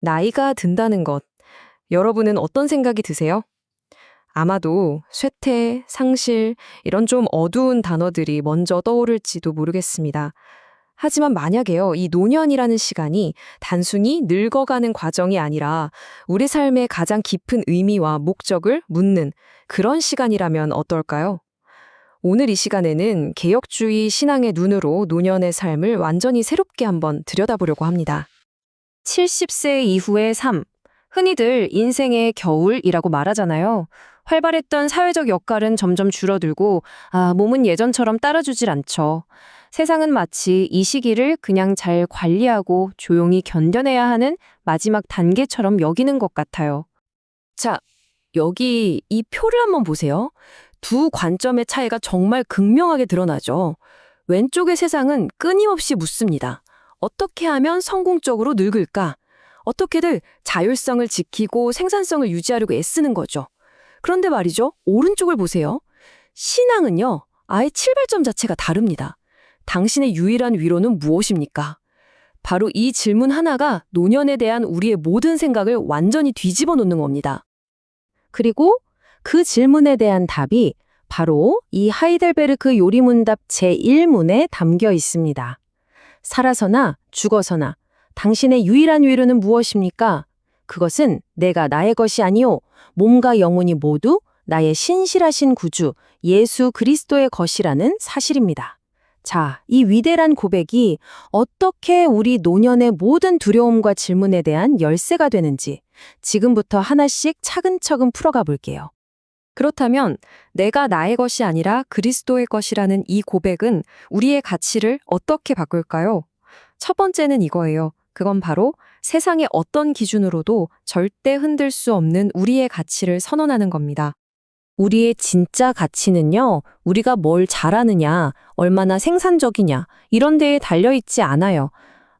나이가 든다는 것, 여러분은 어떤 생각이 드세요? 아마도 쇠퇴, 상실, 이런 좀 어두운 단어들이 먼저 떠오를지도 모르겠습니다. 하지만 만약에요, 이 노년이라는 시간이 단순히 늙어가는 과정이 아니라 우리 삶의 가장 깊은 의미와 목적을 묻는 그런 시간이라면 어떨까요? 오늘 이 시간에는 개혁주의 신앙의 눈으로 노년의 삶을 완전히 새롭게 한번 들여다보려고 합니다. 70세 이후의 삶. 흔히들 인생의 겨울이라고 말하잖아요. 활발했던 사회적 역할은 점점 줄어들고, 몸은 예전처럼 따라주질 않죠. 세상은 마치 이 시기를 그냥 잘 관리하고 조용히 견뎌내야 하는 마지막 단계처럼 여기는 것 같아요. 자, 여기 이 표를 한번 보세요. 두 관점의 차이가 정말 극명하게 드러나죠. 왼쪽의 세상은 끊임없이 묻습니다. 어떻게 하면 성공적으로 늙을까? 어떻게든 자율성을 지키고 생산성을 유지하려고 애쓰는 거죠. 그런데 말이죠. 오른쪽을 보세요. 신앙은요. 아예 출발점 자체가 다릅니다. 당신의 유일한 위로는 무엇입니까? 바로 이 질문 하나가 노년에 대한 우리의 모든 생각을 완전히 뒤집어 놓는 겁니다. 그리고 그 질문에 대한 답이 바로 이 하이델베르크 요리문답 제1문에 담겨 있습니다. 살아서나 죽어서나 당신의 유일한 위로는 무엇입니까? 그것은 내가 나의 것이 아니요 몸과 영혼이 모두 나의 신실하신 구주 예수 그리스도의 것이라는 사실입니다. 자, 이 위대한 고백이 어떻게 우리 노년의 모든 두려움과 질문에 대한 열쇠가 되는지 지금부터 하나씩 차근차근 풀어가 볼게요. 그렇다면 내가 나의 것이 아니라 그리스도의 것이라는 이 고백은 우리의 가치를 어떻게 바꿀까요? 첫 번째는 이거예요. 그건 바로 세상의 어떤 기준으로도 절대 흔들 수 없는 우리의 가치를 선언하는 겁니다. 우리의 진짜 가치는요, 우리가 뭘 잘하느냐, 얼마나 생산적이냐, 이런 데에 달려있지 않아요.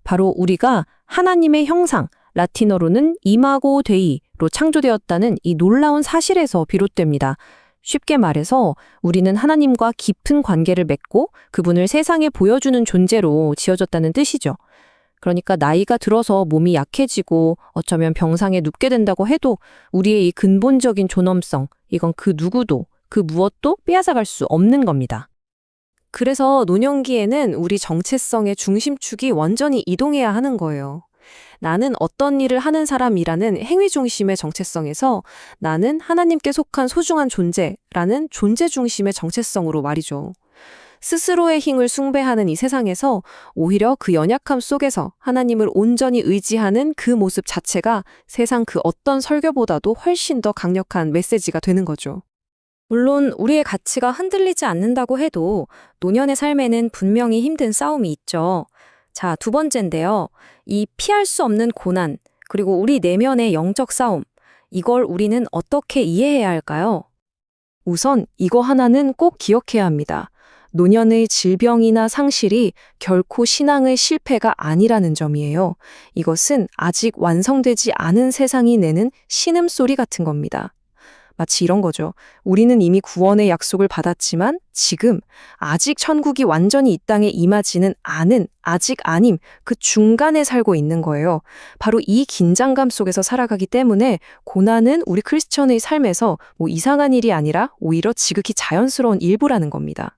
바로 우리가 하나님의 형상, 라틴어로는 이마고 데이로 창조되었다는 이 놀라운 사실에서 비롯됩니다. 쉽게 말해서 우리는 하나님과 깊은 관계를 맺고 그분을 세상에 보여주는 존재로 지어졌다는 뜻이죠. 그러니까 나이가 들어서 몸이 약해지고 어쩌면 병상에 눕게 된다고 해도 우리의 이 근본적인 존엄성, 이건 그 누구도, 그 무엇도 빼앗아갈 수 없는 겁니다. 그래서 노년기에는 우리 정체성의 중심축이 완전히 이동해야 하는 거예요. 나는 어떤 일을 하는 사람이라는 행위 중심의 정체성에서 나는 하나님께 속한 소중한 존재라는 존재 중심의 정체성으로 말이죠. 스스로의 힘을 숭배하는 이 세상에서 오히려 그 연약함 속에서 하나님을 온전히 의지하는 그 모습 자체가 세상 그 어떤 설교보다도 훨씬 더 강력한 메시지가 되는 거죠. 물론 우리의 가치가 흔들리지 않는다고 해도 노년의 삶에는 분명히 힘든 싸움이 있죠. 자, 두 번째인데요. 이 피할 수 없는 고난, 그리고 우리 내면의 영적 싸움, 이걸 우리는 어떻게 이해해야 할까요? 우선 이거 하나는 꼭 기억해야 합니다. 노년의 질병이나 상실이 결코 신앙의 실패가 아니라는 점이에요. 이것은 아직 완성되지 않은 세상이 내는 신음소리 같은 겁니다. 마치 이런 거죠. 우리는 이미 구원의 약속을 받았지만 지금 아직 천국이 완전히 이 땅에 임하지는 않은 아직 아님 그 중간에 살고 있는 거예요. 바로 이 긴장감 속에서 살아가기 때문에 고난은 우리 크리스천의 삶에서 이상한 일이 아니라 오히려 지극히 자연스러운 일부라는 겁니다.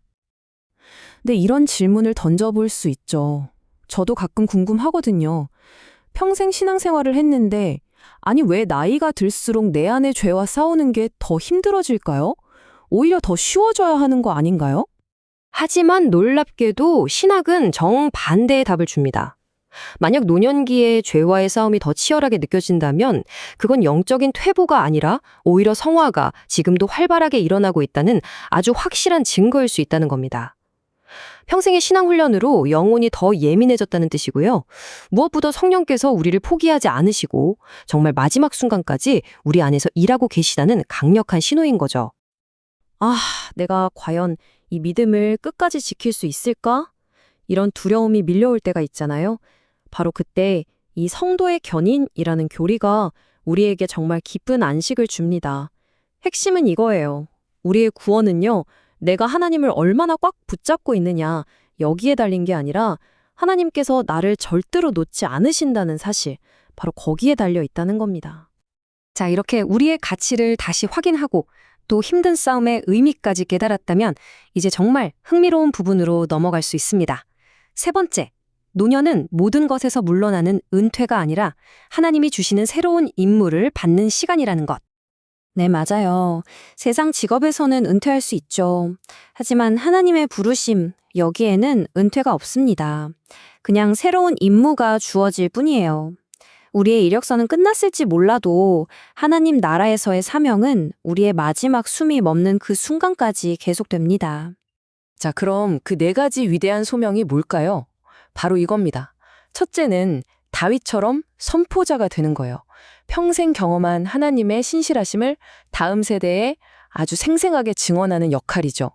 근데 이런 질문을 던져볼 수 있죠. 저도 가끔 궁금하거든요. 평생 신앙생활을 했는데 아니 왜 나이가 들수록 내 안의 죄와 싸우는 게 더 힘들어질까요? 오히려 더 쉬워져야 하는 거 아닌가요? 하지만 놀랍게도 신학은 정반대의 답을 줍니다. 만약 노년기에 죄와의 싸움이 더 치열하게 느껴진다면 그건 영적인 퇴보가 아니라 오히려 성화가 지금도 활발하게 일어나고 있다는 아주 확실한 증거일 수 있다는 겁니다. 평생의 신앙 훈련으로 영혼이 더 예민해졌다는 뜻이고요. 무엇보다 성령께서 우리를 포기하지 않으시고 정말 마지막 순간까지 우리 안에서 일하고 계시다는 강력한 신호인 거죠. 내가 과연 이 믿음을 끝까지 지킬 수 있을까? 이런 두려움이 밀려올 때가 있잖아요. 바로 그때 이 성도의 견인이라는 교리가 우리에게 정말 깊은 안식을 줍니다. 핵심은 이거예요. 우리의 구원은요. 내가 하나님을 얼마나 꽉 붙잡고 있느냐, 여기에 달린 게 아니라 하나님께서 나를 절대로 놓지 않으신다는 사실, 바로 거기에 달려 있다는 겁니다. 자, 이렇게 우리의 가치를 다시 확인하고 또 힘든 싸움의 의미까지 깨달았다면 이제 정말 흥미로운 부분으로 넘어갈 수 있습니다. 세 번째, 노년은 모든 것에서 물러나는 은퇴가 아니라 하나님이 주시는 새로운 임무를 받는 시간이라는 것. 네, 맞아요. 세상 직업에서는 은퇴할 수 있죠. 하지만 하나님의 부르심, 여기에는 은퇴가 없습니다. 그냥 새로운 임무가 주어질 뿐이에요. 우리의 이력서는 끝났을지 몰라도 하나님 나라에서의 사명은 우리의 마지막 숨이 멎는 그 순간까지 계속됩니다. 자, 그럼 그 네 가지 위대한 소명이 뭘까요? 바로 이겁니다. 첫째는 다윗처럼 선포자가 되는 거예요. 평생 경험한 하나님의 신실하심을 다음 세대에 아주 생생하게 증언하는 역할이죠.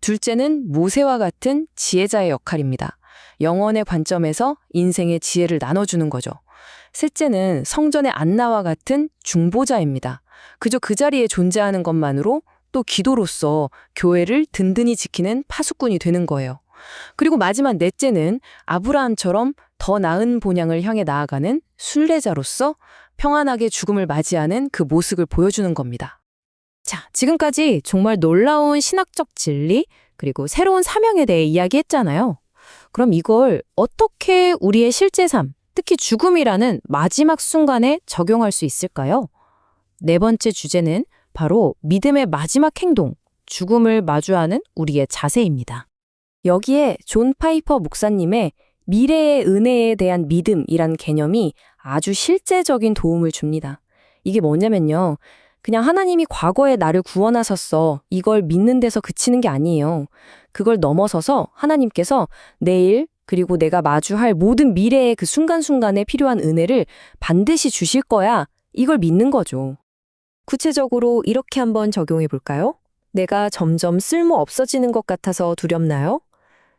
둘째는 모세와 같은 지혜자의 역할입니다. 영혼의 관점에서 인생의 지혜를 나눠주는 거죠. 셋째는 성전의 안나와 같은 중보자입니다. 그저 그 자리에 존재하는 것만으로 또 기도로서 교회를 든든히 지키는 파수꾼이 되는 거예요. 그리고 마지막 넷째는 아브라함처럼 더 나은 본향을 향해 나아가는 순례자로서 평안하게 죽음을 맞이하는 그 모습을 보여주는 겁니다. 자, 지금까지 정말 놀라운 신학적 진리, 그리고 새로운 사명에 대해 이야기했잖아요. 그럼 이걸 어떻게 우리의 실제 삶, 특히 죽음이라는 마지막 순간에 적용할 수 있을까요? 네 번째 주제는 바로 믿음의 마지막 행동, 죽음을 마주하는 우리의 자세입니다. 여기에 존 파이퍼 목사님의 미래의 은혜에 대한 믿음이란 개념이 아주 실제적인 도움을 줍니다. 이게 뭐냐면요. 그냥 하나님이 과거에 나를 구원하셨어. 이걸 믿는 데서 그치는 게 아니에요. 그걸 넘어서서 하나님께서 내일 그리고 내가 마주할 모든 미래의 그 순간순간에 필요한 은혜를 반드시 주실 거야. 이걸 믿는 거죠. 구체적으로 이렇게 한번 적용해 볼까요? 내가 점점 쓸모 없어지는 것 같아서 두렵나요?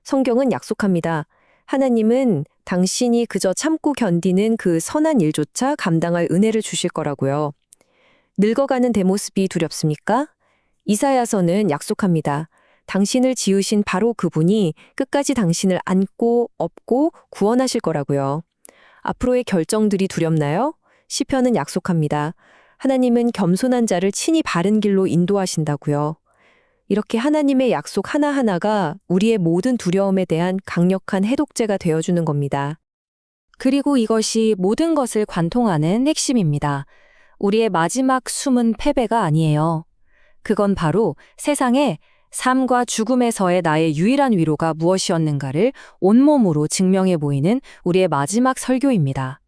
성경은 약속합니다. 하나님은 당신이 그저 참고 견디는 그 선한 일조차 감당할 은혜를 주실 거라고요. 늙어가는 내 모습이 두렵습니까? 이사야서는 약속합니다. 당신을 지으신 바로 그분이 끝까지 당신을 안고 업고 구원하실 거라고요. 앞으로의 결정들이 두렵나요? 시편은 약속합니다. 하나님은 겸손한 자를 친히 바른 길로 인도하신다고요. 이렇게 하나님의 약속 하나하나가 우리의 모든 두려움에 대한 강력한 해독제가 되어주는 겁니다. 그리고 이것이 모든 것을 관통하는 핵심입니다. 우리의 마지막 숨은 패배가 아니에요. 그건 바로 세상에 삶과 죽음에서의 나의 유일한 위로가 무엇이었는가를 온몸으로 증명해 보이는 우리의 마지막 설교입니다.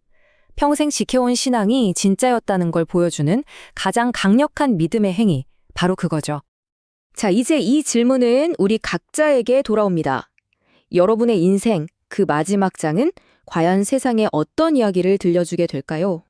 평생 지켜온 신앙이 진짜였다는 걸 보여주는 가장 강력한 믿음의 행위, 바로 그거죠. 자, 이제 이 질문은 우리 각자에게 돌아옵니다. 여러분의 인생, 그 마지막 장은 과연 세상에 어떤 이야기를 들려주게 될까요?